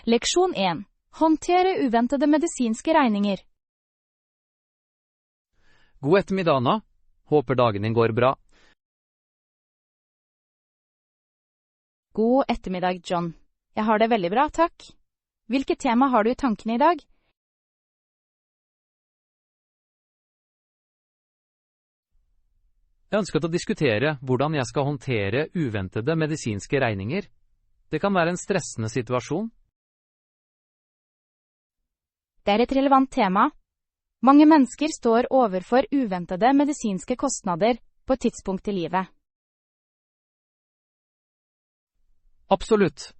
Leksjon 1. Håndtere uventede medisinske regninger. God ettermiddag, Anna. Håper dagen din går bra. God ettermiddag, John. Jeg har det veldig bra, takk. Hvilket tema har du i tankene i dag? Jeg ønsket å diskutere hvordan jeg skal håndtere uventede medisinske regninger. Det kan være en stressende situasjon. Det er et relevant tema. Mange mennesker står overfor uventede medisinske kostnader på et tidspunkt i livet. Absolutt.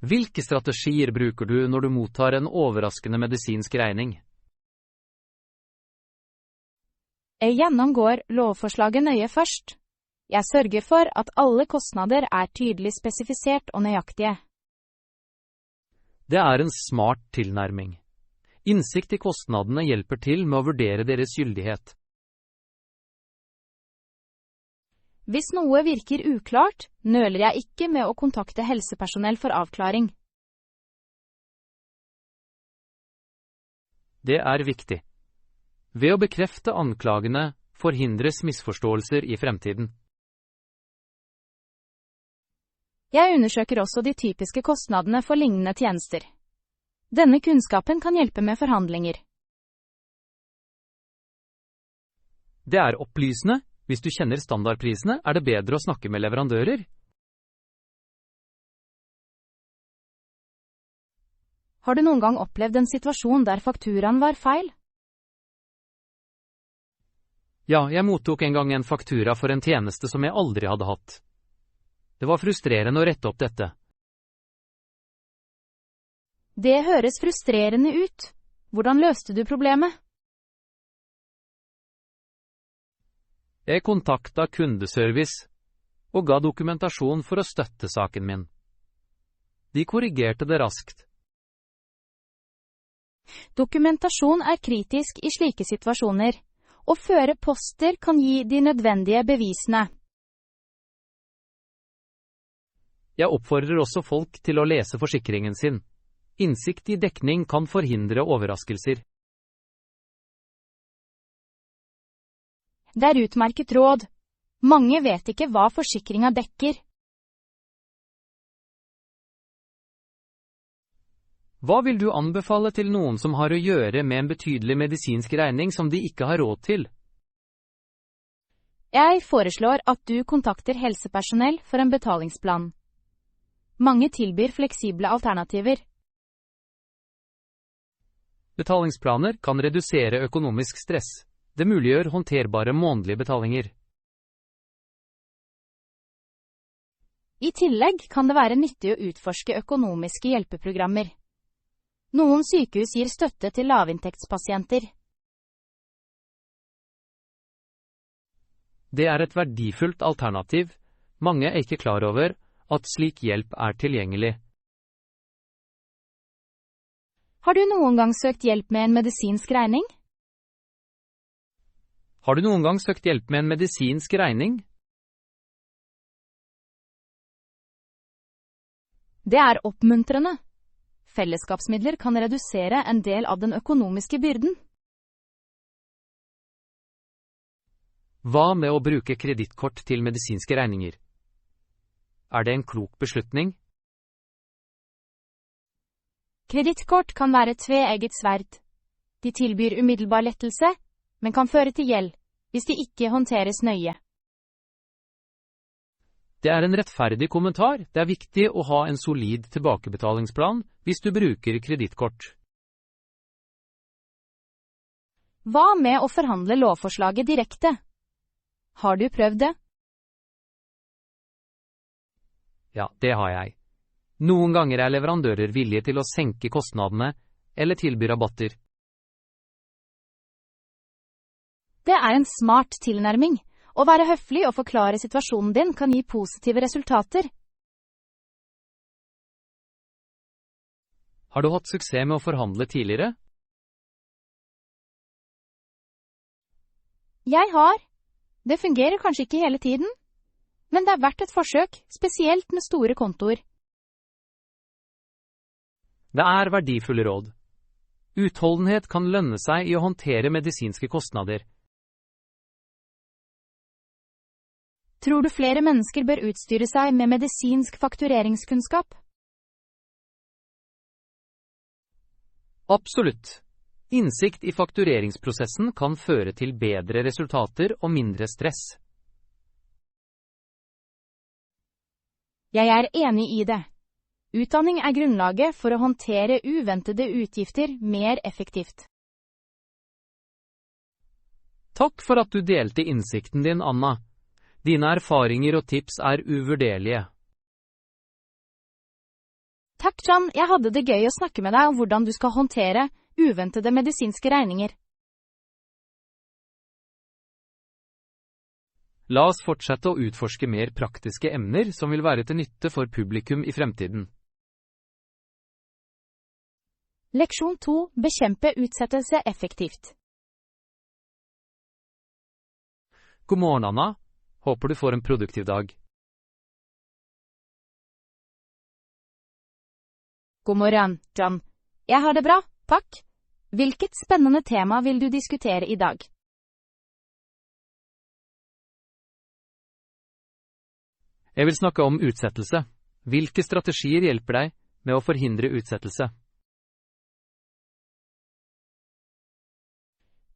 Hvilke strategier bruker du når du mottar en overraskende medisinsk regning? Jeg gjennomgår lovforslaget nøye først. Jeg sørger for at alle kostnader er tydelig spesifisert og nøyaktige. Det er en smart tilnærming. Innsikt i kostnadene hjelper til med å vurdere deres gyldighet. Hvis noe virker uklart, nøler jeg ikke med å kontakte helsepersonell for avklaring. Det er viktig. Ved å bekrefte anklagene forhindres misforståelser i fremtiden. Jeg undersøker også de typiske kostnadene for lignende tjenester. Denne kunnskapen kan hjelpe med forhandlinger. Det er opplysende. Hvis du kjenner standardprisene, er det bedre å snakke med leverandører. Har du noen gang opplevd en situasjon der fakturaen var feil? Ja, jeg mottok en gang en faktura for en tjeneste som jeg aldri hadde hatt. Det var frustrerende å rette opp dette. Det høres frustrerende ut. Hvordan løste du problemet? Jeg kontaktet kundeservice og ga dokumentasjon for å støtte saken min. De korrigerte det raskt. Dokumentasjon er kritisk i slike situasjoner. Å føre poster kan gi de nødvendige bevisene. Jeg oppfordrer også folk til å lese forsikringen sin. Innsikt i dekning kan forhindre overraskelser. Det er utmerket råd. Mange vet ikke hva forsikringen dekker. Hva vil du anbefale til noen som har å gjøre med en betydelig medisinsk regning som de ikke har råd til? Jeg foreslår at du kontakter helsepersonell for en betalingsplan. Mange tilbyr fleksible alternativer. Betalingsplaner kan redusere økonomisk stress. Det muliggjør håndterbare månedlige betalinger. I tillegg kan det være nyttig å utforske økonomiske hjelpeprogrammer. Noen sykehus gir støtte til lavinntektspasienter. Det er et verdifullt alternativ. Mange er ikke klar over at slik hjelp er tilgjengelig. Har du noen gang søkt hjelp med en medisinsk regning? Har du noen gang søkt hjelp med en medisinsk regning? Det er oppmuntrende. Fellesskapsmidler kan redusere en del av den økonomiske byrden. Hva med å bruke kredittkort til medisinske regninger? Er det en klok beslutning? Kredittkort kan være tveegget sverd. De tilbyr umiddelbar lettelse, men kan føre til gjeld, hvis de ikke håndteres nøye. Det er en rettferdig kommentar. Det er viktig å ha en solid tilbakebetalingsplan hvis du bruker kredittkort. Hva med å forhandle lovforslaget direkte? Har du prøvd det? Ja, det har jeg. Noen ganger er leverandører villige til å senke kostnadene eller tilby rabatter. Det er en smart tilnærming. Å være høflig og forklare situasjonen din kan gi positive resultater. Har du hatt suksess med å forhandle tidligere? Jeg har. Det fungerer kanskje ikke hele tiden, men det er verdt et forsøk, spesielt med store kontoer. Det er verdifulle råd. Utholdenhet kan lønne seg i å håndtere medisinske kostnader. Tror du flere mennesker bør utstyre seg med medisinsk faktureringskunnskap? Absolutt. Innsikt i faktureringsprosessen kan føre til bedre resultater og mindre stress. Jeg er enig i det. Utdanning er grunnlaget for å håndtere uventede utgifter mer effektivt. Takk for at du delte innsikten din, Anna. Dine erfaringer og tips er uvurderlige. Takk, John. Jeg hadde det gøy å snakke med deg om hvordan du skal håndtere uventede medisinske regninger. La oss fortsette å utforske mer praktiske emner som vil være til nytte for publikum i fremtiden. Leksjon 2. Bekjempe utsettelse effektivt. God morgen, Anna. Håper du får en produktiv dag. God morgen, John. Jeg har det bra, takk. Hvilket spennende tema vil du diskutere i dag? Jeg vil snakke om utsettelse. Hvilke strategier hjelper deg med å forhindre utsettelse?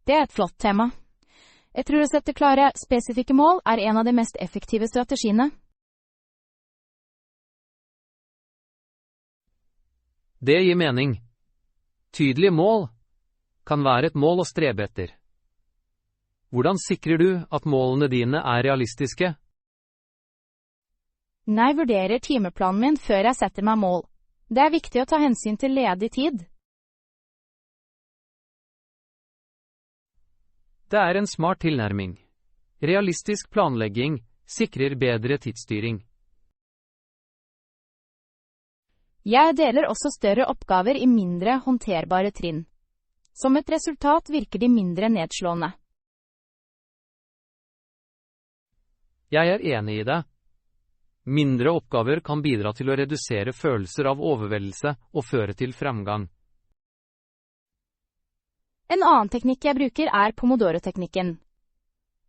Det er et flott tema. Jeg tror å sette klare, spesifikke mål er en av de mest effektive strategiene. Det gir mening. Tydelige mål kan være et mål å strebe etter. Hvordan sikrer du at målene dine er realistiske? Jeg vurderer timeplanen min før jeg setter meg mål. Det er viktig å ta hensyn til ledig tid. Det er en smart tilnærming. Realistisk planlegging sikrer bedre tidsstyring. Jeg deler også større oppgaver i mindre håndterbare trinn. Som et resultat virker de mindre nedslående. Jeg er enig i det. Mindre oppgaver kan bidra til å redusere følelser av overveldelse og føre til fremgang. En annen teknikk jeg bruker er Pomodoro-teknikken.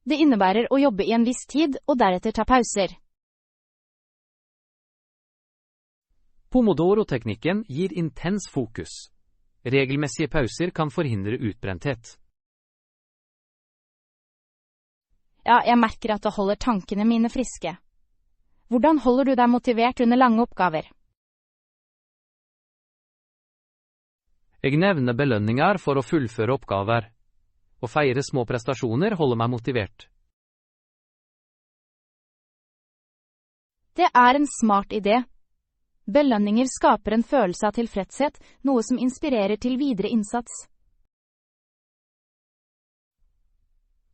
Det innebærer å jobbe i en viss tid og deretter ta pauser. Pomodoro-teknikken gir intens fokus. Regelmessige pauser kan forhindre utbrenthet. Ja, jeg merker at det holder tankene mine friske. Hvordan holder du deg motivert under lange oppgaver? Jeg nevner belønninger for å fullføre oppgaver. Å feire små prestasjoner holder meg motivert. Det er en smart idé. Belønninger skaper en følelse av tilfredshet, noe som inspirerer til videre innsats.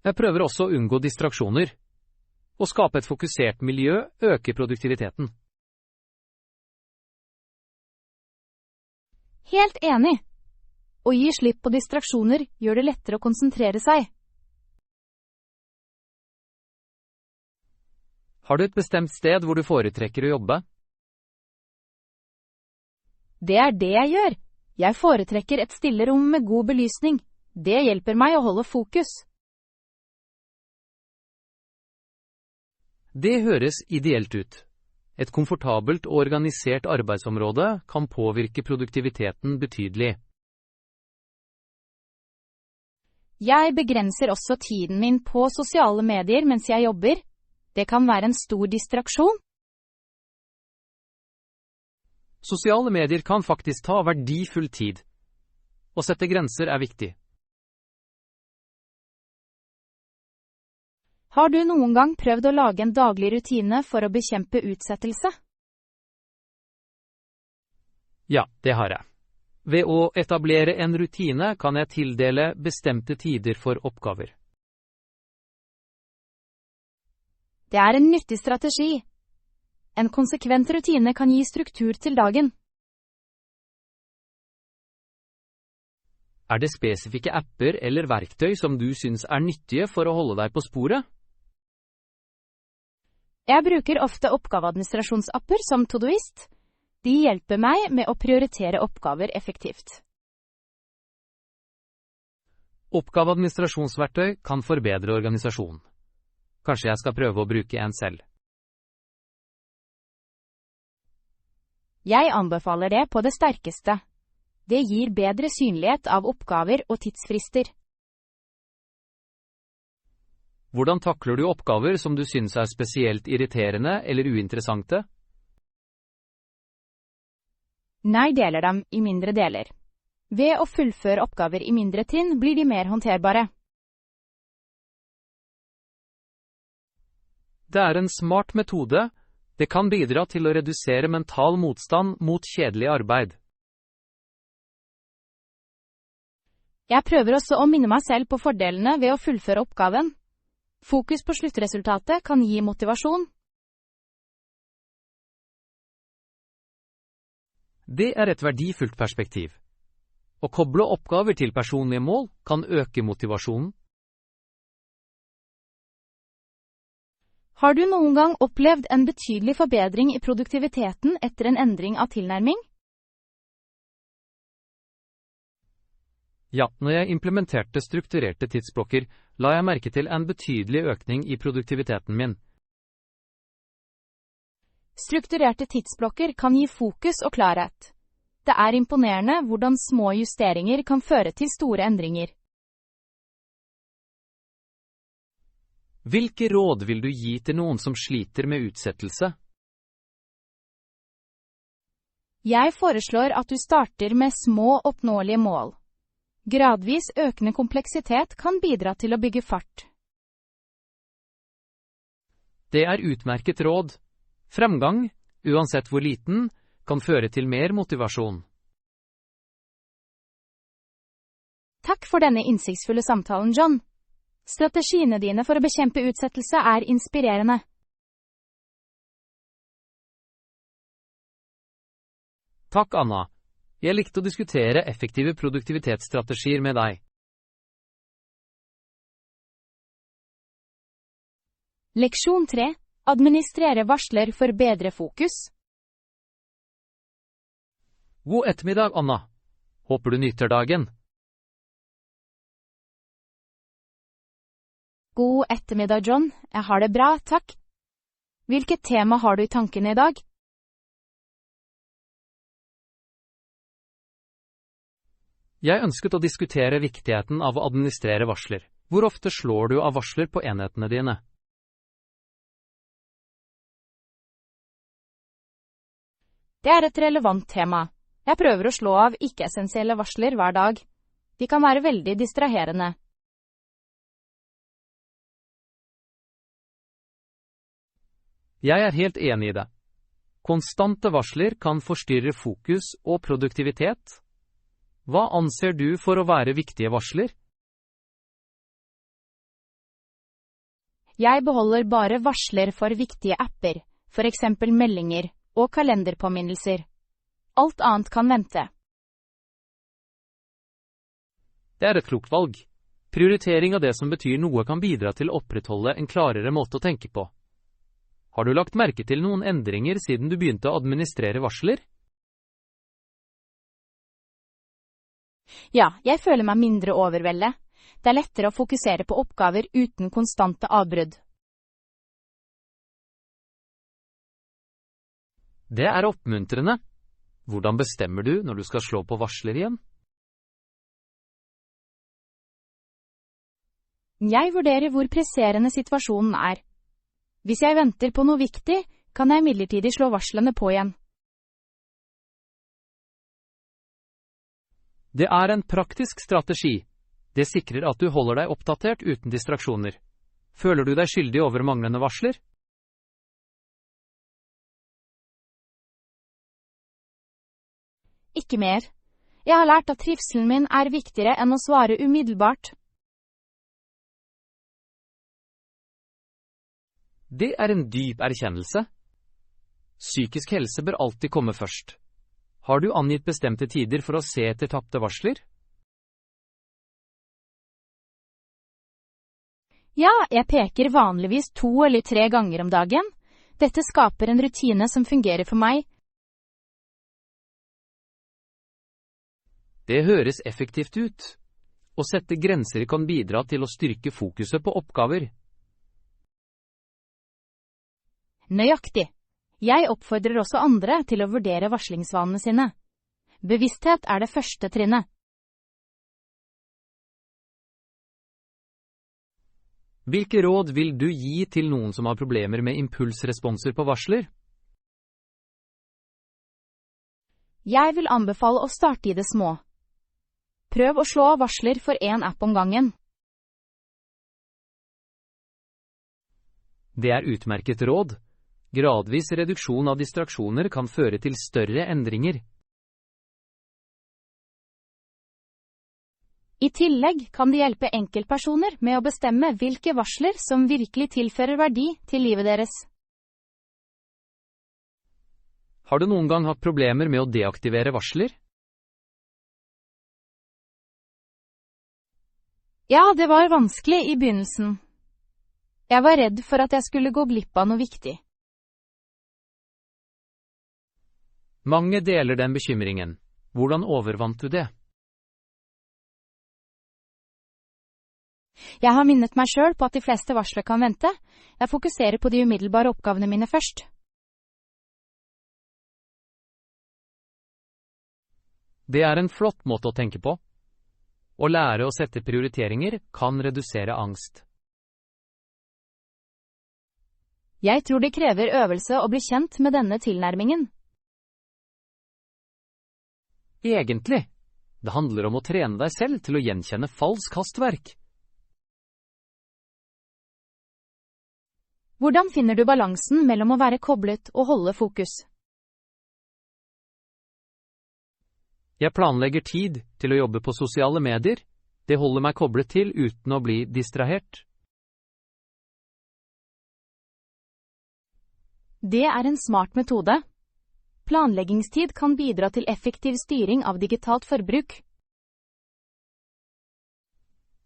Jeg prøver også å unngå distraksjoner. Å skape et fokusert miljø øker produktiviteten. Helt enig. Å gi slipp på distraksjoner gjør det lettere å konsentrere seg. Har du et bestemt sted hvor du foretrekker å jobbe? Det er det jeg gjør. Jeg foretrekker et stille rom med god belysning. Det hjelper meg å holde fokus. Det høres ideelt ut. Et komfortabelt og organisert arbeidsområde kan påvirke produktiviteten betydelig. Jeg begrenser også tiden min på sosiale medier mens jeg jobber. Det kan være en stor distraksjon. Sosiale medier kan faktisk ta verdifull tid. Å sette grenser er viktig. Har du noen gang prøvd å lage en daglig rutine for å bekjempe utsettelse? Ja, det har jeg. Ved å etablere en rutine kan jeg tildele bestemte tider for oppgaver. Det er en nyttig strategi. En konsekvent rutine kan gi struktur til dagen. Er det spesifikke apper eller verktøy som du syns er nyttige for å holde deg på sporet? Jeg bruker ofte oppgaveadministrasjonsapper som Todoist. De hjelper meg med å prioritere oppgaver effektivt. Oppgaveadministrasjonsverktøy kan forbedre organisasjon. Kanskje jeg skal prøve å bruke en selv. Jeg anbefaler det på det sterkeste. Det gir bedre synlighet av oppgaver og tidsfrister. Hvordan takler du oppgaver som du synes er spesielt irriterende eller uinteressante? Jeg deler dem i mindre deler. Ved å fullføre oppgaver i mindre trinn blir de mer håndterbare. Det er en smart metode. Det kan bidra til å redusere mental motstand mot kjedelig arbeid. Jeg prøver også å minne meg selv på fordelene ved å fullføre oppgaven. Fokus på sluttresultatet kan gi motivasjon. Det er et verdifullt perspektiv. Å koble oppgaver til personlige mål kan øke motivasjonen. Har du noen gang opplevd en betydelig forbedring i produktiviteten etter en endring av tilnærming? Ja, når jeg implementerte strukturerte tidsblokker, la jeg merke til en betydelig økning i produktiviteten min. Strukturerte tidsblokker kan gi fokus og klarhet. Det er imponerende hvordan små justeringer kan føre til store endringer. Hvilke råd vil du gi til noen som sliter med utsettelse? Jeg foreslår at du starter med små oppnåelige mål. Gradvis økende kompleksitet kan bidra til å bygge fart. Det er utmerket råd. Fremgang, uansett hvor liten, kan føre til mer motivasjon. Takk for denne innsiktsfulle samtalen, John. Strategiene dine for å bekjempe utsettelse er inspirerende. Takk, Anna. Jeg likte å diskutere effektive produktivitetsstrategier med deg. Leksjon 3. Administrere varsler for bedre fokus. God ettermiddag, Anna. Håper du nyter dagen. God ettermiddag, John. Jeg har det bra, takk. Hvilket tema har du i tankene i dag? Jeg ønsket å diskutere viktigheten av å administrere varsler. Hvor ofte slår du av varsler på enhetene dine? Det er et relevant tema. Jeg prøver å slå av ikke-essensielle varsler hver dag. De kan være veldig distraherende. Jeg er helt enig i det. Konstante varsler kan forstyrre fokus og produktivitet. Hva anser du for å være viktige varsler? Jeg beholder bare varsler for viktige apper, for eksempel meldinger og kalenderpåminnelser. Alt annet kan vente. Det er et klokt valg. Prioritering av det som betyr noe kan bidra til å opprettholde en klarere måte å tenke på. Har du lagt merke til noen endringer siden du begynte å administrere varsler? Ja, jeg føler meg mindre overveldet. Det er lettere å fokusere på oppgaver uten konstante avbrudd. Det er oppmuntrende. Hvordan bestemmer du når du skal slå på varsler igjen? Jeg vurderer hvor presserende situasjonen er. Hvis jeg venter på noe viktig, kan jeg midlertidig slå varslene på igjen. Det er en praktisk strategi. Det sikrer at du holder deg oppdatert uten distraksjoner. Føler du deg skyldig over manglende varsler? Ikke mer. Jeg har lært at trivselen min er viktigere enn å svare umiddelbart. Det er en dyp erkjennelse. Psykisk helse bør alltid komme først. Har du angitt bestemte tider for å se etter tapte varsler? Ja, jeg peker vanligvis 2 eller 3 ganger om dagen. Dette skaper en rutine som fungerer for meg. Det høres effektivt ut. Å sette grenser kan bidra til å styrke fokuset på oppgaver. Nøyaktig. Jeg oppfordrer også andre til å vurdere varslingsvanene sine. Bevissthet er det første trinnet. Hvilke råd vil du gi til noen som har problemer med impulsresponser på varsler? Jeg vil anbefale å starte i det små. Prøv å slå av varsler for en app om gangen. Det er utmerket råd. Gradvis reduksjon av distraksjoner kan føre til større endringer. I tillegg kan det hjelpe enkeltpersoner med å bestemme hvilke varsler som virkelig tilfører verdi til livet deres. Har du noen gang hatt problemer med å deaktivere varsler? Ja, det var vanskelig i begynnelsen. Jeg var redd for at jeg skulle gå glipp av noe viktig. Mange deler den bekymringen. Hvordan overvant du det? Jeg har minnet meg selv på at de fleste varsler kan vente. Jeg fokuserer på de umiddelbare oppgavene mine først. Det er en flott måte å tenke på. Å lære å sette prioriteringer kan redusere angst. Jeg tror det krever øvelse å bli kjent med denne tilnærmingen. Egentlig. Det handler om å trene deg selv til å gjenkjenne falsk hastverk. Hvordan finner du balansen mellom å være koblet og holde fokus? Jeg planlegger tid til å jobbe på sosiale medier. Det holder meg koblet til uten å bli distrahert. Det er en smart metode. Planleggingstid kan bidra til effektiv styring av digitalt forbruk.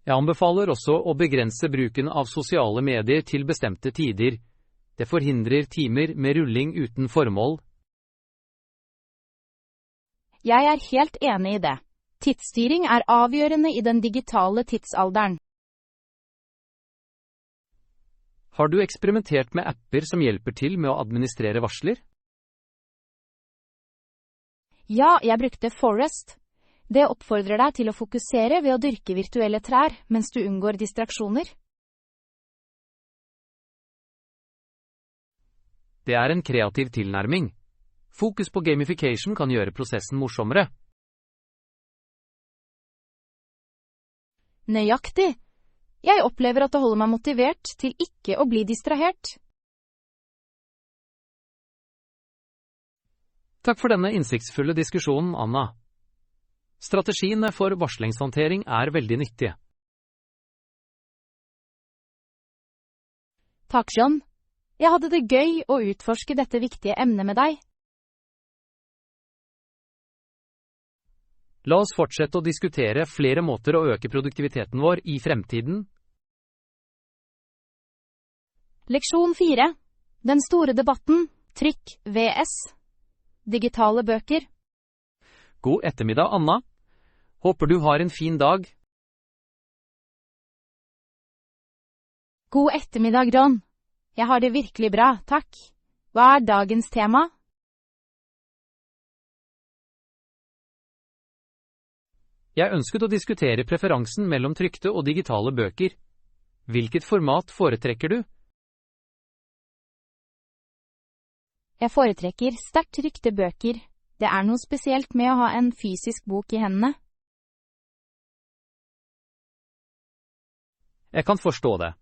Jeg anbefaler også å begrense bruken av sosiale medier til bestemte tider. Det forhindrer timer med rulling uten formål. Jeg er helt enig i det. Tidsstyring er avgjørende i den digitale tidsalderen. Har du eksperimentert med apper som hjelper til med å administrere varsler? Ja, jeg brukte Forest. Det oppfordrer deg til å fokusere ved å dyrke virtuelle trær mens du unngår distraksjoner. Det er en kreativ tilnærming. Fokus på gamification kan gjøre prosessen morsommere. Nøyaktig. Jeg opplever at det holder meg motivert til ikke å bli distrahert. Takk for denne innsiktsfulle diskusjonen, Anna. Strategiene for varslingshåndtering er veldig nyttige. Takk, John. Jeg hadde det gøy å utforske dette viktige emnet med deg. La oss fortsette å diskutere flere måter å øke produktiviteten vår i fremtiden. Leksjon 4. Den store debatten. Trykk vs. Digitale bøker. God ettermiddag, Anna. Håper du har en fin dag. God ettermiddag, John. Jeg har det virkelig bra, takk. Hva er dagens tema? Jeg ønsket å diskutere preferansen mellom trykte og digitale bøker. Hvilket format foretrekker du? Jeg foretrekker sterkt trykte bøker. Det er noe spesielt med å ha en fysisk bok i hendene. Jeg kan forstå det.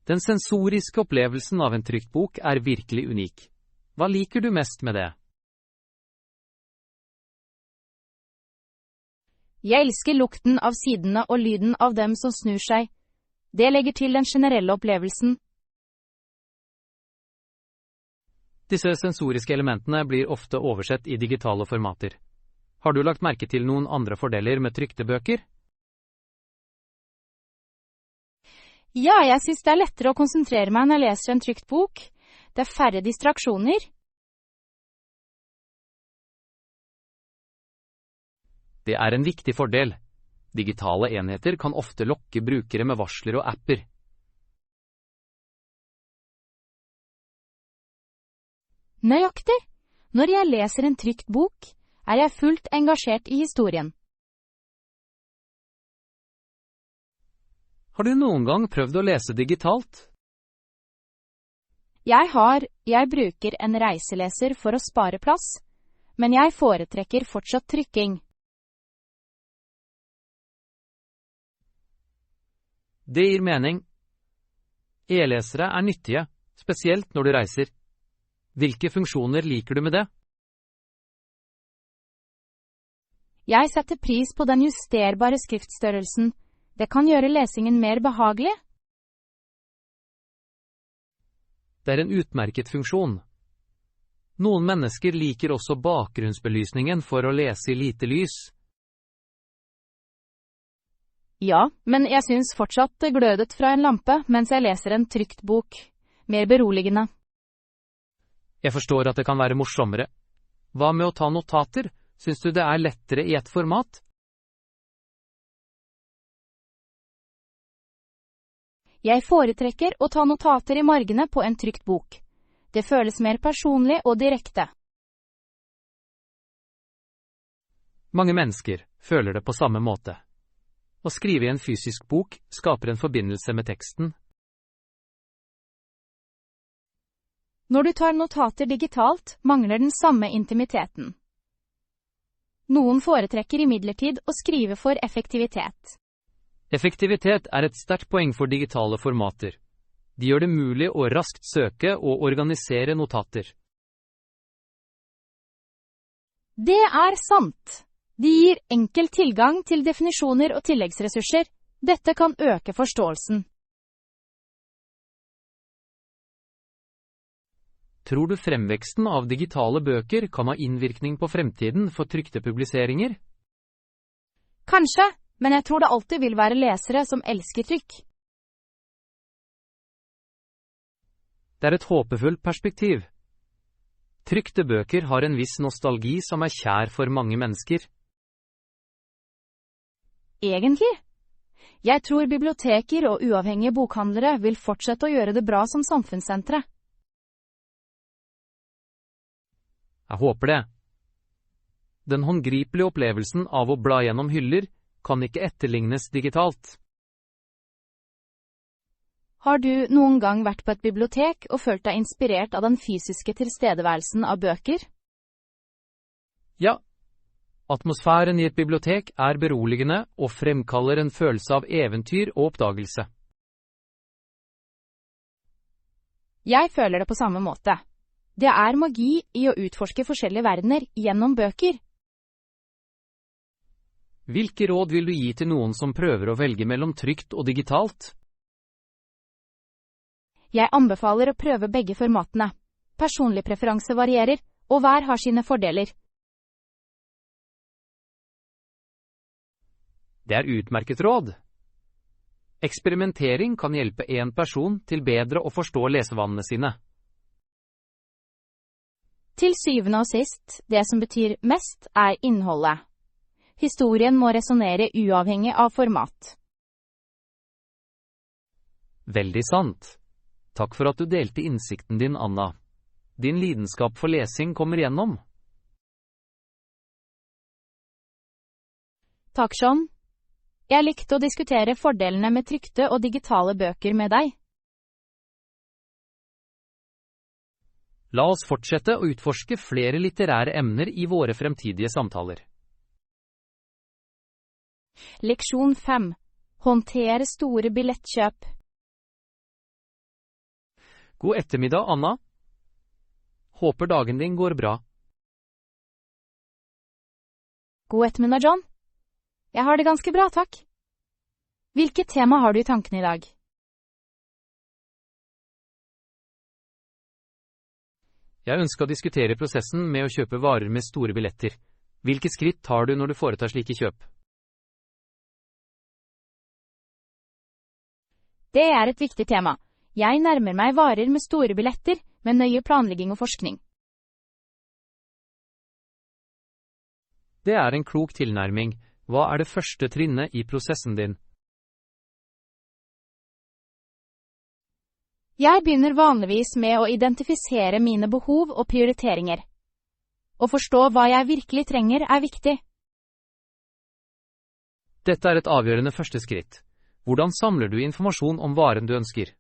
Den sensoriske opplevelsen av en trykt bok er virkelig unik. Hva liker du mest med det? Jeg elsker lukten av sidene og lyden av dem som snur seg. Det legger til den generelle opplevelsen. Disse sensoriske elementene blir ofte oversett i digitale formater. Har du lagt merke til noen andre fordeler med trykte bøker? Ja, jeg synes det er lettere å konsentrere meg når jeg leser en trykt bok. Det er færre distraksjoner. Det er en viktig fordel. Digitale enheter kan ofte lokke brukere med varsler og apper. Nøyaktig. Når jeg leser en trykt bok, er jeg fullt engasjert i historien. Har du noen gang prøvd å lese digitalt? Jeg bruker en reiseleser for å spare plass, men jeg foretrekker fortsatt trykking. Det gir mening. E-lesere er nyttige, spesielt når du reiser. Hvilke funksjoner liker du med det? Jeg setter pris på den justerbare skriftstørrelsen. Det kan gjøre lesingen mer behagelig. Det er en utmerket funksjon. Noen mennesker liker også bakgrunnsbelysningen for å lese i lite lys. Ja, men jeg synes fortsatt det glødet fra en lampe mens jeg leser en trykt bok. Mer beroligende. Jeg forstår at det kan være morsommere. Hva med å ta notater? Syns du det er lettere i et format? Jeg foretrekker å ta notater i margene på en trykt bok. Det føles mer personlig og direkte. Mange mennesker føler det på samme måte. Å skrive i en fysisk bok skaper en forbindelse med teksten. Når du tar notater digitalt, mangler den samme intimiteten. Noen foretrekker imidlertid å skrive for effektivitet. Effektivitet er et sterkt poeng for digitale formater. De gjør det mulig å raskt søke og organisere notater. Det er sant. De gir enkel tilgang til definisjoner og tilleggsressurser. Dette kan øke forståelsen. Tror du fremveksten av digitale bøker kan ha innvirkning på fremtiden for trykte publiseringer? Kanskje, men jeg tror det alltid vil være lesere som elsker trykk. Det er et håpefullt perspektiv. Trykte bøker har en viss nostalgi som er kjær for mange mennesker. Egentlig? Jeg tror biblioteker og uavhengige bokhandlere vil fortsette å gjøre det bra som samfunnssentre. Jeg håper det. Den håndgripelige opplevelsen av å bla gjennom hyller kan ikke etterlignes digitalt. Har du noen gang vært på et bibliotek og følt deg inspirert av den fysiske tilstedeværelsen av bøker? Ja. Atmosfæren i et bibliotek er beroligende og fremkaller en følelse av eventyr og oppdagelse. Jeg føler det på samme måte. Det er magi i å utforske forskjellige verdener gjennom bøker. Hvilke råd vil du gi til noen som prøver å velge mellom trykt og digitalt? Jeg anbefaler å prøve begge formatene. Personlig preferanse varierer, og hver har sine fordeler. Det er utmerket råd. Eksperimentering kan hjelpe en person til bedre å forstå lesevanene sine. Til syvende og sist, det som betyr mest, er innholdet. Historien må resonere uavhengig av format. Veldig sant. Takk for at du delte innsikten din, Anna. Din lidenskap for lesing kommer igjennom. Takk, Sean. Jeg likte å diskutere fordelene med trykte og digitale bøker med deg. La oss fortsette å utforske flere litterære emner i våre fremtidige samtaler. Leksjon 5. Håndtere store billettkjøp. God ettermiddag, Anna. Håper dagen din går bra. God ettermiddag, John. Jeg har det ganske bra, takk. Hvilket tema har du i tankene i dag? Jeg ønsker å diskutere prosessen med å kjøpe varer med store billetter. Hvilke skritt tar du når du foretar slike kjøp? Det er et viktig tema. Jeg nærmer meg varer med store billetter, med nøye planlegging og forskning. Det er en klok tilnærming. Hva er det første trinnet i prosessen din? Jeg begynner vanligvis med å identifisere mine behov og prioriteringer. Å forstå hva jeg virkelig trenger er viktig. Dette er et avgjørende første skritt. Hvordan samler du informasjon om varen du ønsker?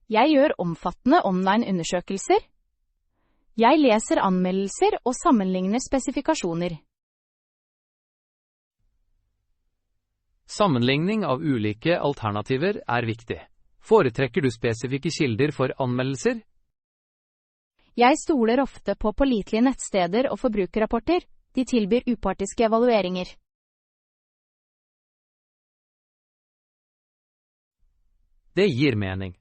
Jeg gjør omfattende online-undersøkelser. Jeg leser anmeldelser og sammenligner spesifikasjoner. Sammenligning av ulike alternativer er viktig. Foretrekker du spesifikke kilder for anmeldelser? Jeg stoler ofte på pålitelige nettsteder og forbrukerrapporter. De tilbyr upartiske evalueringer. Det gir mening.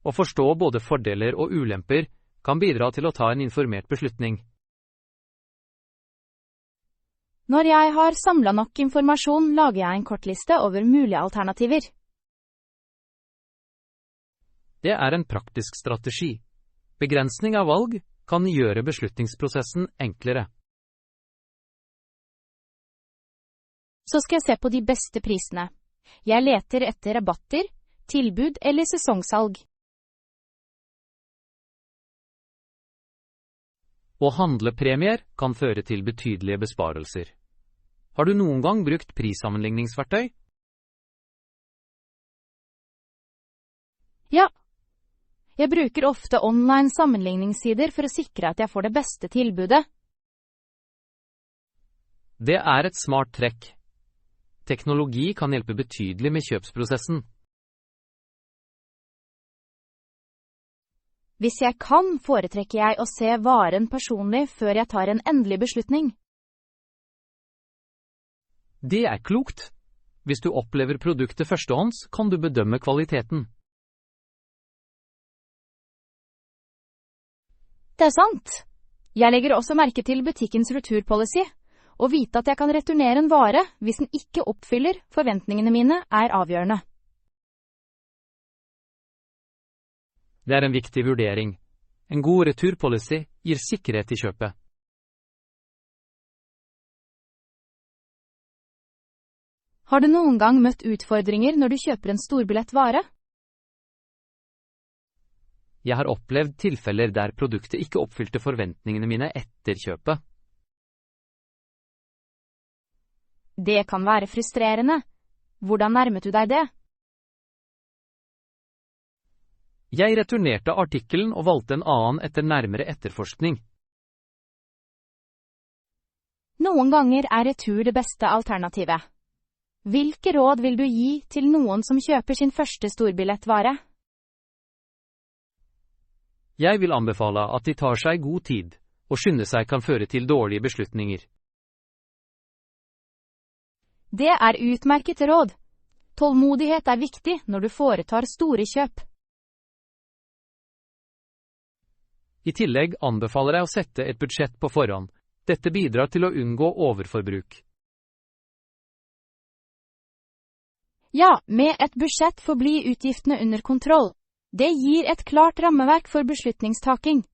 Å forstå både fordeler og ulemper kan bidra til å ta en informert beslutning. Når jeg har samlet nok informasjon, lager jeg en kortliste over mulige alternativer. Det er en praktisk strategi. Begrensning av valg kan gjøre beslutningsprosessen enklere. Så skal jeg se på de beste prisene. Jeg leter etter rabatter, tilbud eller sesongsalg. Å handle premier kan føre til betydelige besparelser. Har du noen gang brukt prissammenligningsverktøy? Ja. Jeg bruker ofte online sammenligningssider for å sikre at jeg får det beste tilbudet. Det er et smart trekk. Teknologi kan hjelpe betydelig med kjøpsprosessen. Hvis jeg kan, foretrekker jeg å se varen personlig før jeg tar en endelig beslutning. Det er klokt. Hvis du opplever produktet førstehånds, kan du bedømme kvaliteten. Det er sant. Jeg legger også merke til butikkens returpolicy. Å vite at jeg kan returnere en vare hvis den ikke oppfyller forventningene mine, er avgjørende. Det er en viktig vurdering. En god returpolicy gir sikkerhet i kjøpet. Har du noen gang møtt utfordringer når du kjøper en storbillett vare? Jeg har opplevd tilfeller der produktet ikke oppfylte forventningene mine etter kjøpet. Det kan være frustrerende. Hvordan nærmet du deg det? Jeg returnerte artikkelen og valgte en annen etter nærmere etterforskning. Noen ganger er retur det beste alternativet. Hvilke råd vil du gi til noen som kjøper sin første storbillettvare? Jeg vil anbefale at de tar seg god tid, og skynde seg kan føre til dårlige beslutninger. Det er utmerket råd. Tålmodighet er viktig når du foretar store kjøp. I tillegg anbefaler jeg å sette et budsjett på forhånd. Dette bidrar til å unngå overforbruk. Ja, med et budsjett forblir utgiftene under kontroll. Det gir et klart rammeverk for beslutningstaking.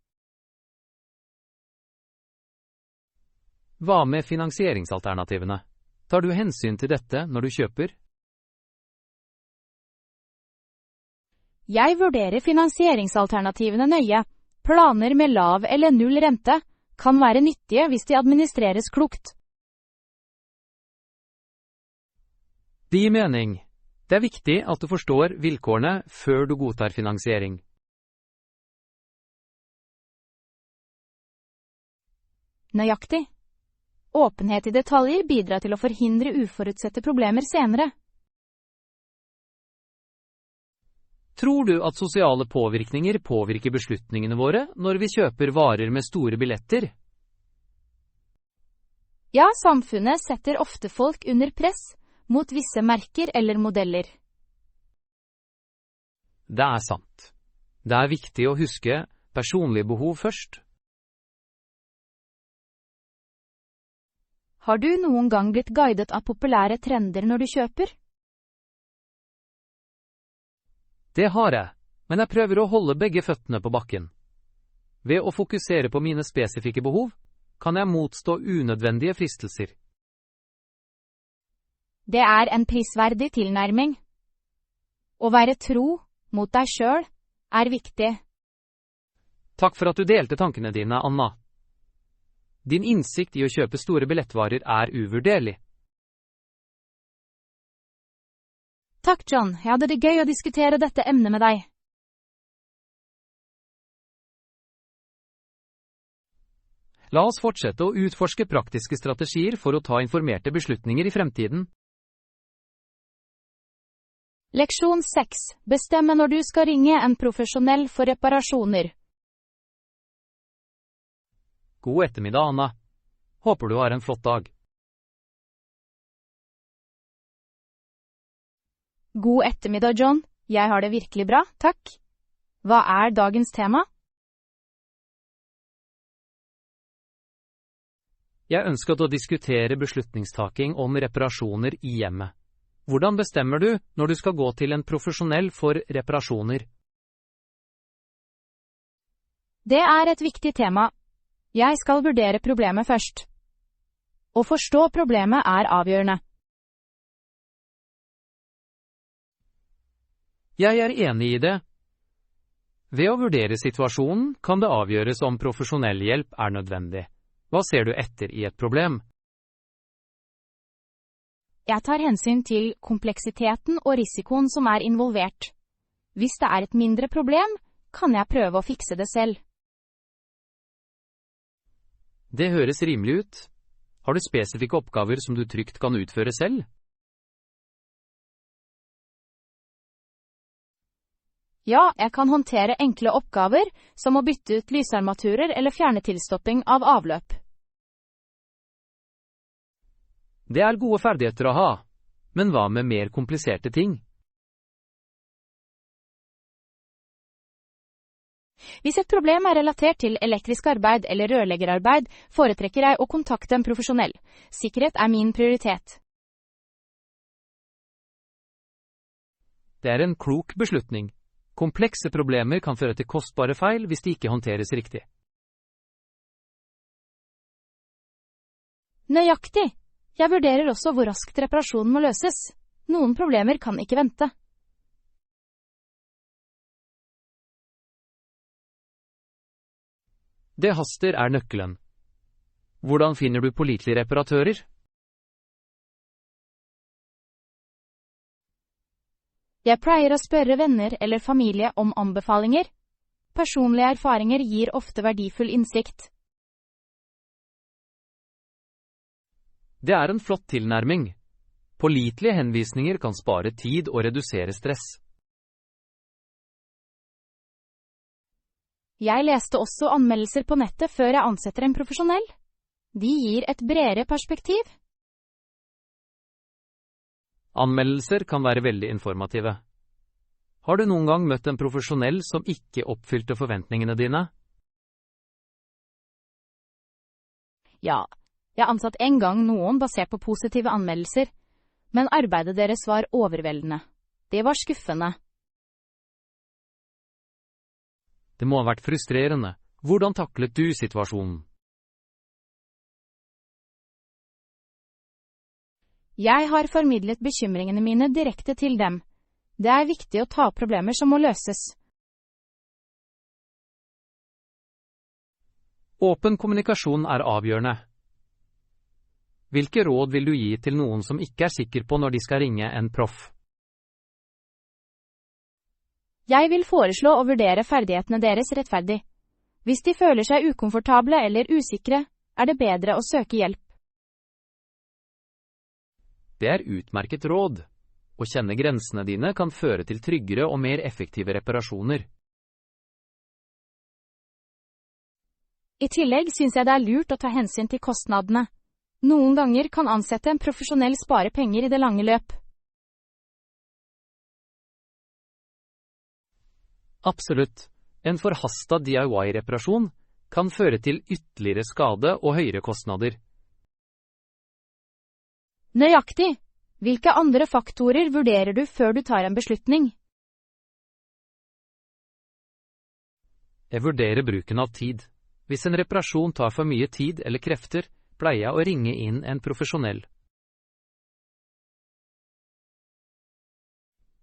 Hva med finansieringsalternativene? Tar du hensyn til dette når du kjøper? Jeg vurderer finansieringsalternativene nøye. Planer med lav eller null rente kan være nyttige hvis de administreres klokt. Det gir mening. Det er viktig at du forstår vilkårene før du godtar finansiering. Nøyaktig. Åpenhet i detaljer bidrar til å forhindre uforutsette problemer senere. Tror du at sosiale påvirkninger påvirker beslutningene våre når vi kjøper varer med store billetter? Ja, samfunnet setter ofte folk under press mot visse merker eller modeller. Det er sant. Det er viktig å huske personlige behov først. Har du noen gang blitt guidet av populære trender når du kjøper? Det har jeg, men jeg prøver å holde begge føttene på bakken. Ved å fokusere på mine spesifikke behov, kan jeg motstå unødvendige fristelser. Det er en prisverdig tilnærming. Å være tro mot deg selv er viktig. Takk for at du delte tankene dine, Anna. Din innsikt i å kjøpe store billettvarer er uvurderlig. Takk, John. Jeg hadde det gøy å diskutere dette emnet med deg. La oss fortsette å utforske praktiske strategier for å ta informerte beslutninger i fremtiden. Leksjon 6. Bestemme når du skal ringe en profesjonell for reparasjoner. God ettermiddag, Anna. Håper du har en flott dag. God ettermiddag, John. Jeg har det virkelig bra, takk. Hva er dagens tema? Jeg ønsket å diskutere beslutningstaking om reparasjoner i hjemmet. Hvordan bestemmer du når du skal gå til en profesjonell for reparasjoner? Det er et viktig tema. Jeg skal vurdere problemet først. Å forstå problemet er avgjørende. Jeg er enig i det. Ved å vurdere situasjonen kan det avgjøres om profesjonell hjelp er nødvendig. Hva ser du etter i et problem? Jeg tar hensyn til kompleksiteten og risikoen som er involvert. Hvis det er et mindre problem, kan jeg prøve å fikse det selv. Det høres rimelig ut. Har du spesifikke oppgaver som du trygt kan utføre selv? Ja, jeg kan håndtere enkle oppgaver, som å bytte ut lysarmaturer eller fjerne tilstopping av avløp. Det er gode ferdigheter å ha, men hva med mer kompliserte ting? Hvis et problem er relatert til elektrisk arbeid eller rørleggerarbeid, foretrekker jeg å kontakte en profesjonell. Sikkerhet er min prioritet. Det er en klok beslutning. Komplekse problemer kan føre til kostbare feil hvis de ikke håndteres riktig. Nøyaktig! Jeg vurderer også hvor raskt reparasjonen må løses. Noen problemer kan ikke vente. Det haster er nøkkelen. Hvordan finner du pålitelige reparatører? Jeg pleier å spørre venner eller familie om anbefalinger. Personlige erfaringer gir ofte verdifull innsikt. Det er en flott tilnærming. Pålitelige henvisninger kan spare tid og redusere stress. Jeg leste også anmeldelser på nettet før jeg ansetter en profesjonell. De gir et bredere perspektiv. Anmeldelser kan være veldig informative. Har du noen gang møtt en profesjonell som ikke oppfylte forventningene dine? Ja, jeg ansatte en gang noen basert på positive anmeldelser, men arbeidet deres var overveldende. Det var skuffende. Det må ha vært frustrerende. Hvordan taklet du situasjonen? Jeg har formidlet bekymringene mine direkte til dem. Det er viktig å ta opp problemer som må løses. Åpen kommunikasjon er avgjørende. Hvilke råd vil du gi til noen som ikke er sikker på når de skal ringe en proff? Jeg vil foreslå å vurdere ferdighetene deres rettferdig. Hvis de føler seg ukomfortable eller usikre, er det bedre å søke hjelp. Det er utmerket råd. Å kjenne grensene dine kan føre til tryggere og mer effektive reparasjoner. I tillegg synes jeg det er lurt å ta hensyn til kostnadene. Noen ganger kan ansette en profesjonell spare penger i det lange løp. Absolutt. En forhastet DIY-reparasjon kan føre til ytterligere skade og høyere kostnader. Nøyaktig! Hvilke andre faktorer vurderer du før du tar en beslutning? Jeg vurderer bruken av tid. Hvis en reparasjon tar for mye tid eller krefter, pleier jeg å ringe inn en profesjonell.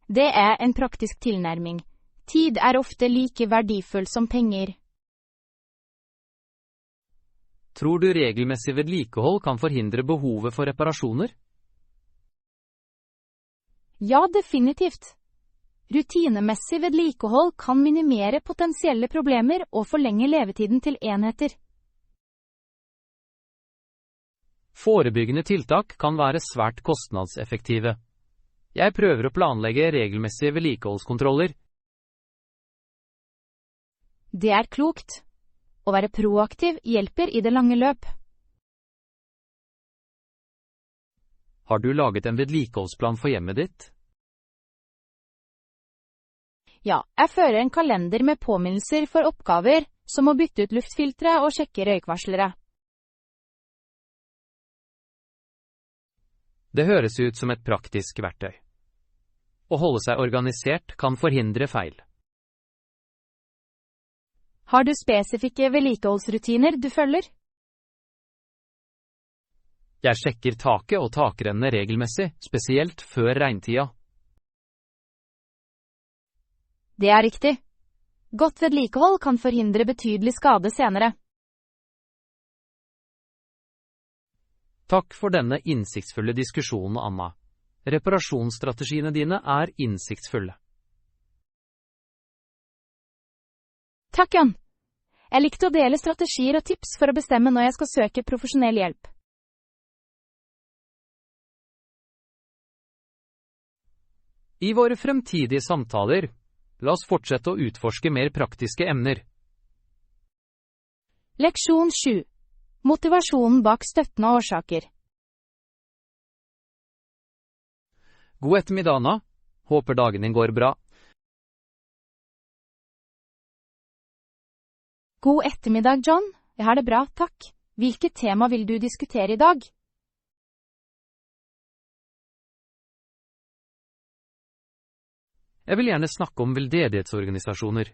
Det er en praktisk tilnærming. Tid er ofte like verdifull som penger. Tror du regelmessig vedlikehold kan forhindre behovet for reparasjoner? Ja, definitivt. Rutinemessig vedlikehold kan minimere potensielle problemer og forlenge levetiden til enheter. Forebyggende tiltak kan være svært kostnadseffektive. Jeg prøver å planlegge regelmessige vedlikeholdskontroller. Det er klokt. Å være proaktiv hjelper i det lange løp. Har du laget en vedlikeholdsplan for hjemmet ditt? Ja, jeg fører en kalender med påminnelser for oppgaver, som å bytte ut luftfiltre og sjekke røykvarslere. Det høres ut som et praktisk verktøy. Å holde seg organisert kan forhindre feil. Har du spesifikke vedlikeholdsrutiner du følger? Jeg sjekker taket og takrennene regelmessig, spesielt før regntida. Det er riktig. Godt vedlikehold kan forhindre betydelig skade senere. Takk for denne innsiktsfulle diskusjonen, Anna. Reparasjonsstrategiene dine er innsiktsfulle. Takk, Jan. Jeg likte å dele strategier og tips for å bestemme når jeg skal søke profesjonell hjelp. I våre fremtidige samtaler, la oss fortsette å utforske mer praktiske emner. Leksjon 7. Motivasjonen bak støttende årsaker. God ettermiddag, Anna. Håper dagen din går bra. God ettermiddag, John. Jeg har det bra, takk. Hvilket tema vil du diskutere i dag? Jeg vil gjerne snakke om veldedighetsorganisasjoner.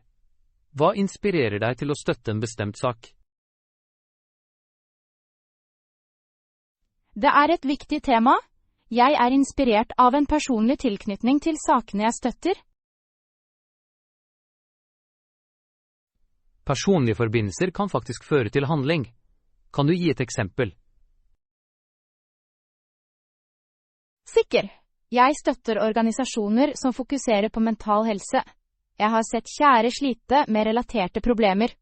Hva inspirerer deg til å støtte en bestemt sak? Det er et viktig tema. Jeg er inspirert av en personlig tilknytning til sakene jeg støtter. Personlige forbindelser kan faktisk føre til handling. Kan du gi et eksempel? Sikker. Jeg støtter organisasjoner som fokuserer på mental helse. Jeg har sett kjære slite med relaterte problemer.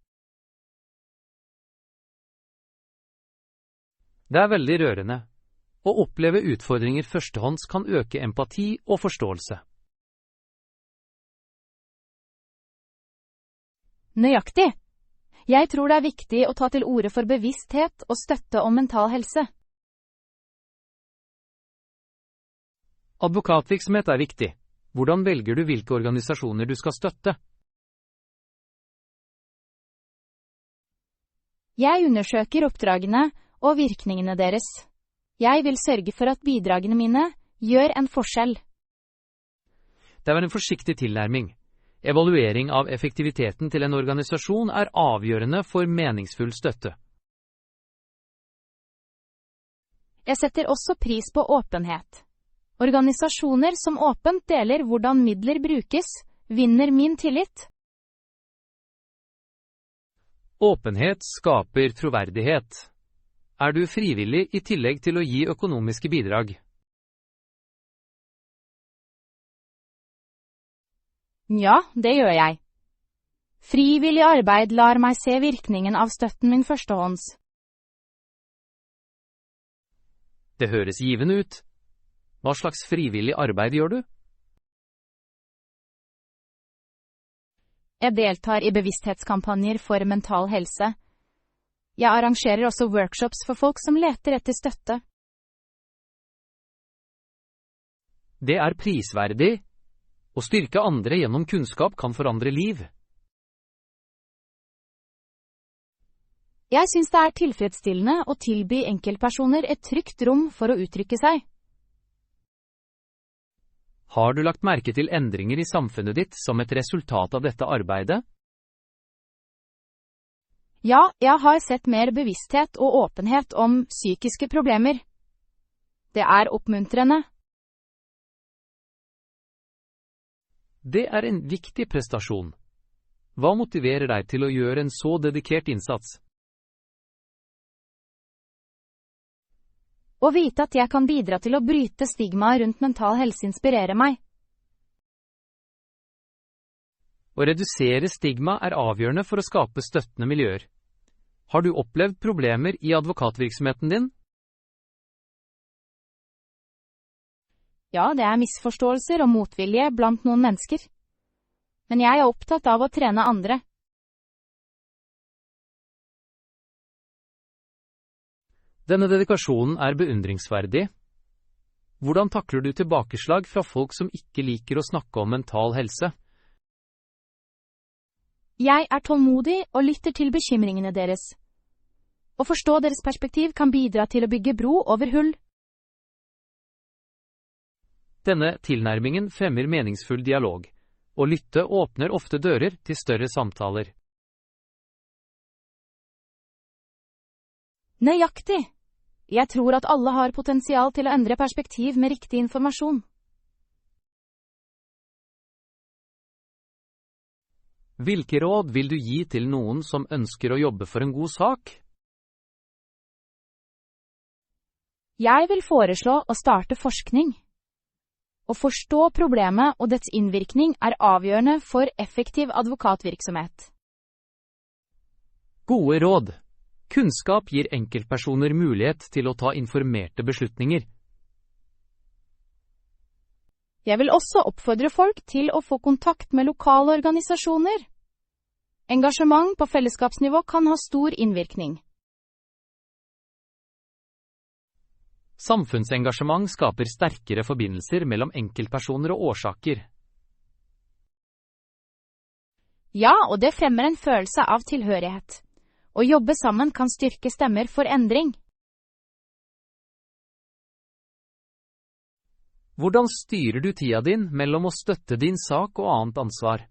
Det er veldig rørende. Å oppleve utfordringer førstehånds kan øke empati og forståelse. Nøyaktig. Jeg tror det er viktig å ta til orde for bevissthet og støtte om mental helse. Advokatvirksomhet er viktig. Hvordan velger du hvilke organisasjoner du skal støtte? Jeg undersøker oppdragene og virkningene deres. Jeg vil sørge for at bidragene mine gjør en forskjell. Det er en forsiktig tilnærming. Evaluering av effektiviteten til en organisasjon er avgjørende for meningsfull støtte. Jeg setter også pris på åpenhet. Organisasjoner som åpent deler hvordan midler brukes, vinner min tillit. Åpenhet skaper troverdighet. Er du frivillig i tillegg til å gi økonomiske bidrag? Ja, det gjør jeg. Frivillig arbeid lar meg se virkningen av støtten min førstehånds. Det høres givende ut. Hva slags frivillig arbeid gjør du? Jeg deltar i bevissthetskampanjer for mental helse. Jeg arrangerer også workshops for folk som leter etter støtte. Det er prisverdig. Å styrke andre gjennom kunnskap kan forandre liv. Jeg synes det er tilfredsstillende å tilby enkeltpersoner et trygt rom for å uttrykke seg. Har du lagt merke til endringer i samfunnet ditt som et resultat av dette arbeidet? Ja, jeg har sett mer bevissthet og åpenhet om psykiske problemer. Det er oppmuntrende. Det er en viktig prestasjon. Hva motiverer deg til å gjøre en så dedikert innsats? Å vite at jeg kan bidra til å bryte stigmaet rundt mental helse inspirerer meg. Å redusere stigma er avgjørende for å skape støttende miljøer. Har du opplevd problemer i advokatvirksomheten din? Ja, det er misforståelser og motvilje blant noen mennesker. Men jeg er opptatt av å trene andre. Denne dedikasjonen er beundringsverdig. Hvordan takler du tilbakeslag fra folk som ikke liker å snakke om mental helse? Jeg er tålmodig og lytter til bekymringene deres. Å forstå deres perspektiv kan bidra til å bygge bro over hull. Denne tilnærmingen fremmer meningsfull dialog. Å lytte åpner ofte dører til større samtaler. Nøyaktig! Jeg tror at alle har potensial til å endre perspektiv med riktig informasjon. Hvilke råd vil du gi til noen som ønsker å jobbe for en god sak? Jeg vil foreslå å starte forskning. Å forstå problemet og dets innvirkning er avgjørende for effektiv advokatvirksomhet. Gode råd. Kunnskap gir enkeltpersoner mulighet til å ta informerte beslutninger. Jeg vil også oppfordre folk til å få kontakt med lokale organisasjoner. Engasjement på fellesskapsnivå kan ha stor innvirkning. Samfunnsengasjement skaper sterkere forbindelser mellom enkeltpersoner og årsaker. Ja, og det fremmer en følelse av tilhørighet. Å jobbe sammen kan styrke stemmer for endring. Hvordan styrer du tida din mellom å støtte din sak og annet ansvar?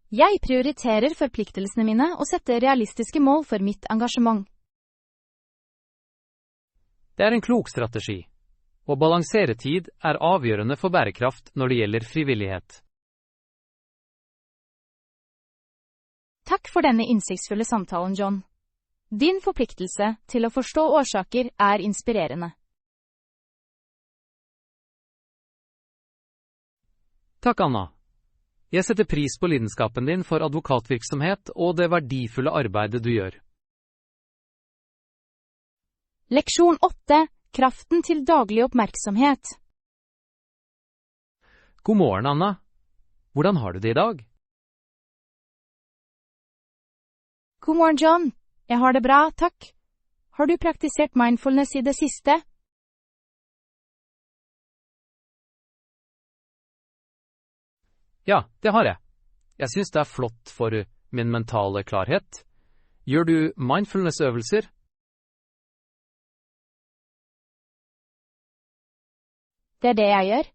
Jeg prioriterer forpliktelsene mine og setter realistiske mål for mitt engasjement. Det er en klok strategi. Å balansere tid er avgjørende for bærekraft når det gjelder frivillighet. Takk for denne innsiktsfulle samtalen, John. Din forpliktelse til å forstå årsaker er inspirerende. Takk, Anna. Jeg setter pris på lidenskapen din for advokatvirksomhet og det verdifulle arbeidet du gjør. Leksjon 8. Kraften til daglig oppmerksomhet. God morgen, Anna. Hvordan har du det i dag? God morgen, John. Jeg har det bra, takk. Har du praktisert mindfulness i det siste? Ja, det har jeg. Jeg synes det er flott for min mentale klarhet. Gjør du mindfulness-øvelser? Det er det jeg gjør.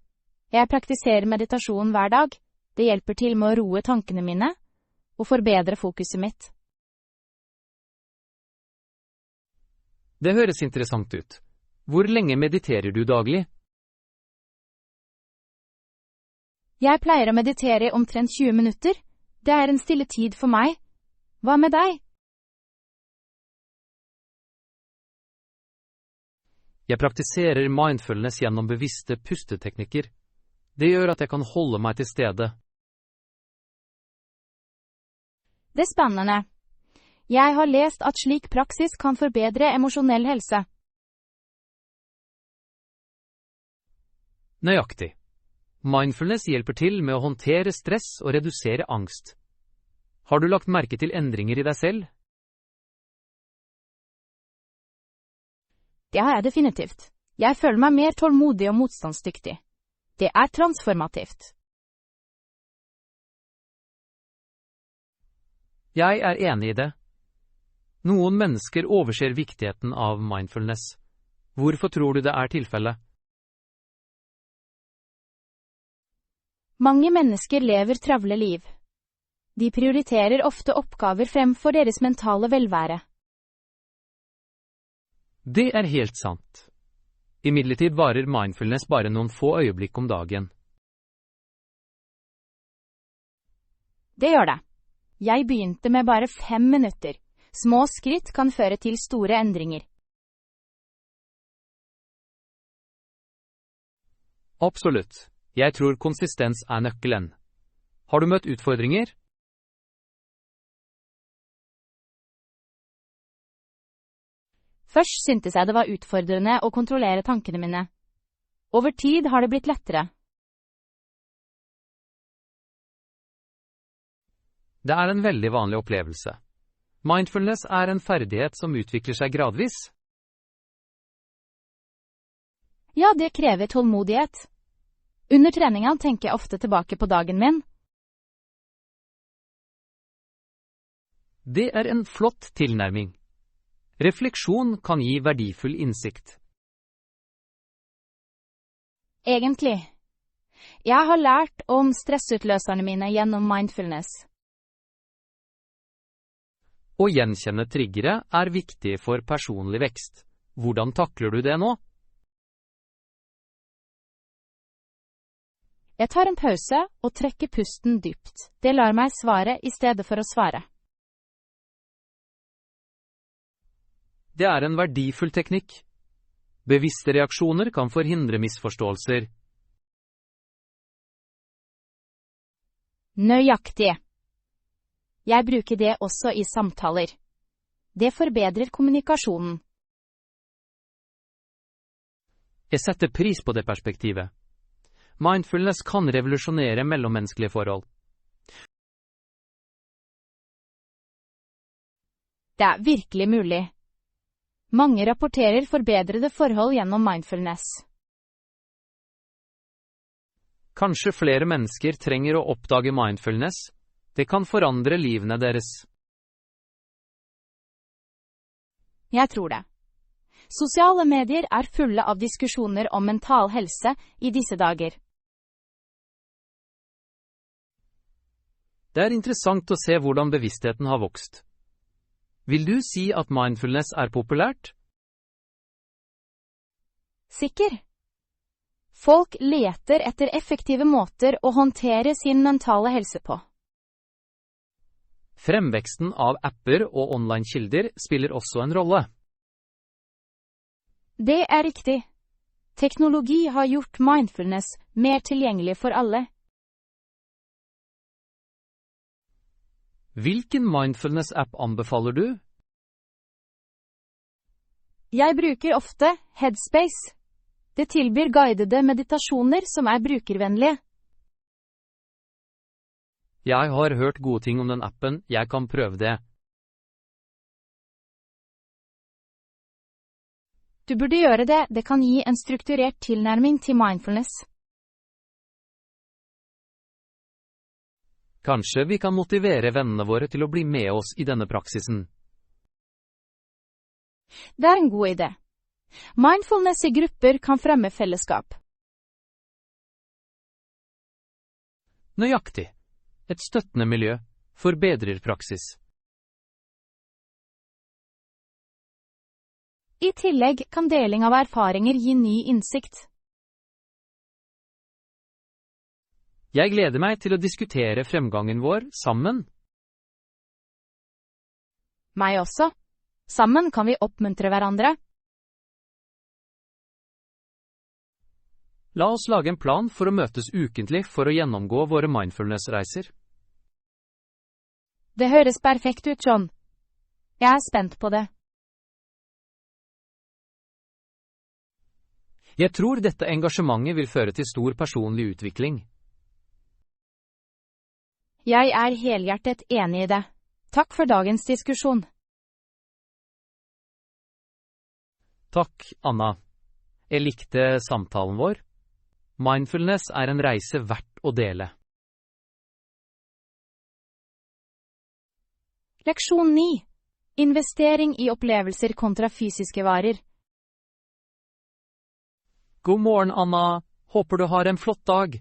Jeg praktiserer meditasjon hver dag. Det hjelper til med å roe tankene mine og forbedre fokuset mitt. Det høres interessant ut. Hvor lenge mediterer du daglig? Jeg pleier å meditere i omtrent 20 minutter. Det er en stille tid for meg. Hva med deg? Jeg praktiserer mindfulness gjennom bevisste pusteteknikker. Det gjør at jeg kan holde meg til stede. Det er spennende. Jeg har lest at slik praksis kan forbedre emosjonell helse. Nøyaktig. Mindfulness hjelper til med å håndtere stress og redusere angst. Har du lagt merke til endringer i deg selv? Det har jeg definitivt. Jeg føler meg mer tålmodig og motstandsdyktig. Det er transformativt. Jeg er enig i det. Noen mennesker overser viktigheten av mindfulness. Hvorfor tror du det er tilfellet? Mange mennesker lever travle liv. De prioriterer ofte oppgaver fremfor deres mentale velvære. Det er helt sant. Imidlertid varer mindfulness bare noen få øyeblikk om dagen. Det gjør det. Jeg begynte med bare 5 minutter. Små skritt kan føre til store endringer. Absolutt. Jeg tror konsistens er nøkkelen. Har du møtt utfordringer? Først syntes jeg det var utfordrende å kontrollere tankene mine. Over tid har det blitt lettere. Det er en veldig vanlig opplevelse. Mindfulness er en ferdighet som utvikler seg gradvis. Ja, det krever tålmodighet. Under treninga tenker jeg ofte tilbake på dagen min. Det er en flott tilnærming. Refleksjon kan gi verdifull innsikt. Egentlig. Jeg har lært om stressutløserne mine gjennom mindfulness. Å gjenkjenne triggere er viktig for personlig vekst. Hvordan takler du det nå? Jeg tar en pause og trekker pusten dypt. Det lar meg svare i stedet for å svare. Det er en verdifull teknikk. Bevisste reaksjoner kan forhindre misforståelser. Nøyaktig. Jeg bruker det også i samtaler. Det forbedrer kommunikasjonen. Jeg setter pris på det perspektivet. Mindfulness kan revolusjonere mellommenneskelige forhold. Det er virkelig mulig. Mange rapporterer forbedrede forhold gjennom mindfulness. Kanskje flere mennesker trenger å oppdage mindfulness. Det kan forandre livene deres. Jeg tror det. Sosiale medier er fulle av diskusjoner om mental helse i disse dager. Det er interessant å se hvordan bevisstheten har vokst. Vil du si at mindfulness er populært? Sikker. Folk leter etter effektive måter å håndtere sin mentale helse på. Fremveksten av apper og online-kilder spiller også en rolle. Det er riktig. Teknologi har gjort mindfulness mer tilgjengelig for alle. Hvilken mindfulness-app anbefaler du? Jeg bruker ofte Headspace. Det tilbyr guidede meditasjoner som er brukervennlige. Jeg har hørt gode ting om den appen, jeg kan prøve det. Du burde gjøre det, det kan gi en strukturert tilnærming til mindfulness. Kanskje vi kan motivere vennene våre til å bli med oss i denne praksisen. Det er en god idé. Mindfulness i grupper kan fremme fellesskap. Nøyaktig. Et støttende miljø forbedrer praksis. I tillegg kan deling av erfaringer gi ny innsikt. Jeg gleder meg til å diskutere fremgangen vår sammen. Meg også. Sammen kan vi oppmuntre hverandre. La oss lage en plan for å møtes ukentlig for å gjennomgå våre mindfulness-reiser. Det høres perfekt ut, John. Jeg er spent på det. Jeg tror dette engasjementet vil føre til stor personlig utvikling. Jeg er helhjertet enig i det. Takk for dagens diskusjon. Takk, Anna. Jeg likte samtalen vår. Mindfulness er en reise verdt å dele. Leksjon 9. Investering i opplevelser kontra fysiske varer. God morgen, Anna. Håper du har en flott dag.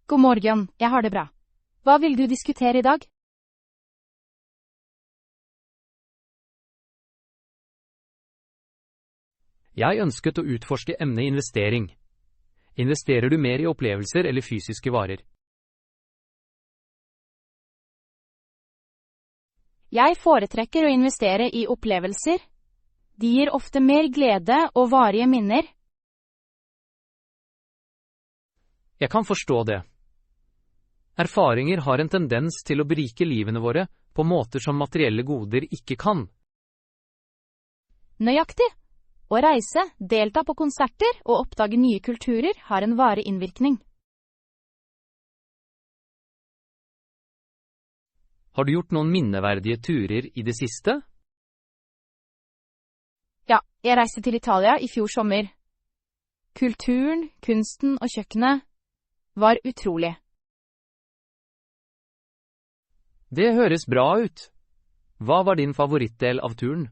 God morgen, jeg har det bra. Hva vil du diskutere i dag? Jeg ønsket å utforske emnet investering. Investerer du mer i opplevelser eller fysiske varer? Jeg foretrekker å investere i opplevelser. De gir ofte mer glede og varige minner. Jeg kan forstå det. Erfaringer har en tendens til å berike livene våre på måter som materielle goder ikke kan. Nøyaktig. Å reise, delta på konserter og oppdage nye kulturer har en varig innvirkning. Har du gjort noen minneverdige turer i det siste? Ja, jeg reiste til Italia i fjor sommer. Kulturen, kunsten og kjøkkenet var utrolig. Det høres bra ut. Hva var din favorittdel av turen?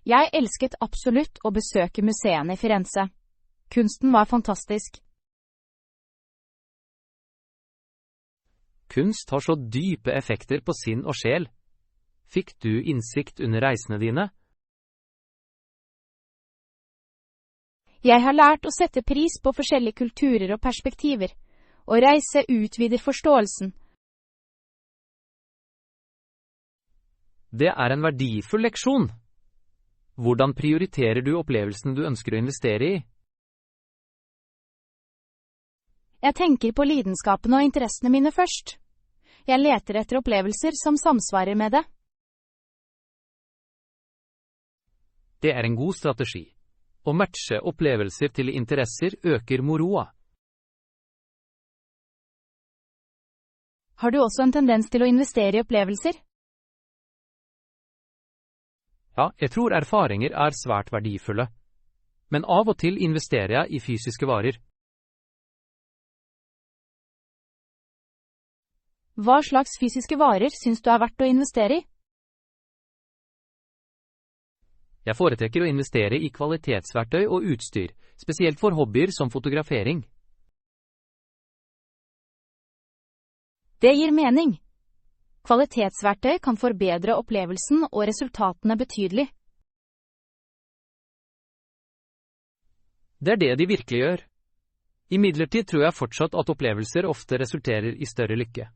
Jeg elsket absolutt å besøke museene i Firenze. Kunsten var fantastisk. Kunst har så dype effekter på sinn og sjel. Fikk du innsikt under reisene dine? Jeg har lært å sette pris på forskjellige kulturer og perspektiver. Å reise utvider forståelsen. Det er en verdifull leksjon. Hvordan prioriterer du opplevelsene du ønsker å investere i? Jeg tenker på lidenskapene og interessene mine først. Jeg leter etter opplevelser som samsvarer med det. Det er en god strategi. Å matche opplevelser til interesser øker moroa. Har du også en tendens til å investere i opplevelser? Ja, jeg tror erfaringer er svært verdifulle. Men av og til investerer jeg i fysiske varer. Hva slags fysiske varer syns du er verdt å investere i? Jeg foretrekker å investere i kvalitetsverktøy og utstyr, spesielt for hobbyer som fotografering. Det gir mening. Kvalitetsverktøy kan forbedre opplevelsen og resultatene betydelig. Det er det de virkelig gjør. Imidlertid tror jeg fortsatt at opplevelser ofte resulterer i større lykke.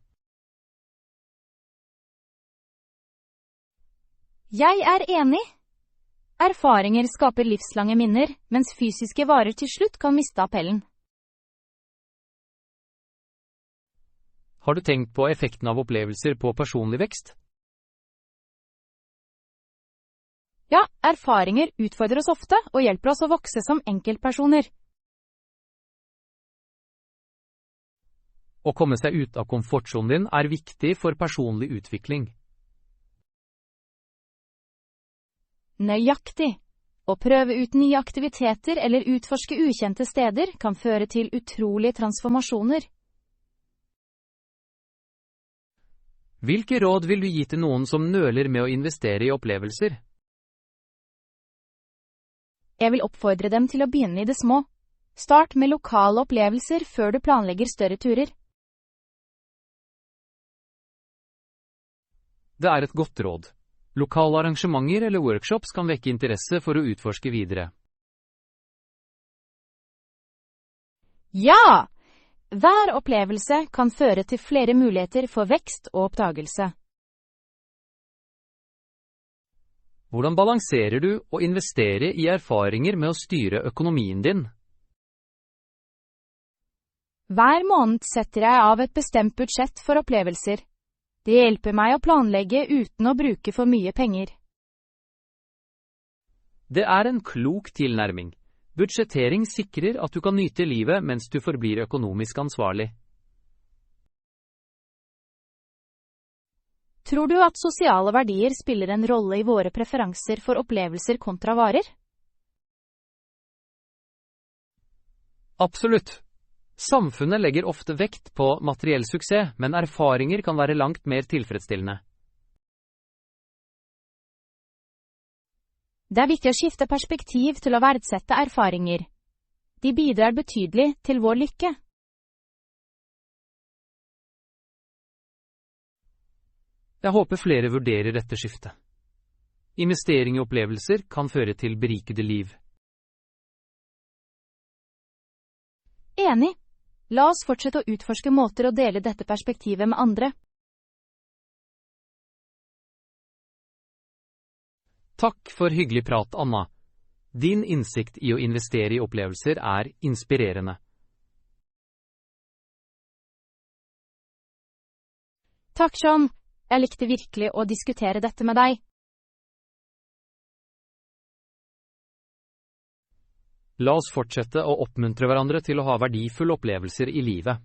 Jeg er enig. Erfaringer skaper livslange minner, mens fysiske varer til slutt kan miste appellen. Har du tenkt på effekten av opplevelser på personlig vekst? Ja, erfaringer utfordrer oss ofte og hjelper oss å vokse som enkeltpersoner. Å komme seg ut av komfortsonen din er viktig for personlig utvikling. Nøyaktig. Å prøve ut nye aktiviteter eller utforske ukjente steder kan føre til utrolige transformasjoner. Hvilke råd vil du gi til noen som nøler med å investere i opplevelser? Jeg vil oppfordre dem til å begynne i det små. Start med lokale opplevelser før du planlegger større turer. Det er et godt råd. Lokale arrangementer eller workshops kan vekke interesse for å utforske videre. Ja! Hver opplevelse kan føre til flere muligheter for vekst og oppdagelse. Hvordan balanserer du å investere i erfaringer med å styre økonomien din? Hver måned setter jeg av et bestemt budsjett for opplevelser. Det hjelper meg å planlegge uten å bruke for mye penger. Det er en klok tilnærming. Budsjettering sikrer at du kan nyte livet mens du forblir økonomisk ansvarlig. Tror du at sosiale verdier spiller en rolle i våre preferanser for opplevelser kontra varer? Absolutt. Samfunnet legger ofte vekt på materiell suksess, men erfaringer kan være langt mer tilfredsstillende. Det er viktig å skifte perspektiv til å verdsette erfaringer. De bidrar betydelig til vår lykke. Jeg håper flere vurderer dette skiftet. Investering i opplevelser kan føre til berikede liv. Enig. La oss fortsette å utforske måter å dele dette perspektivet med andre. Takk for hyggelig prat, Anna. Din innsikt i å investere i opplevelser er inspirerende. Takk, John. Jeg likte virkelig å diskutere dette med deg. La oss fortsette å oppmuntre hverandre til å ha verdifulle opplevelser i livet.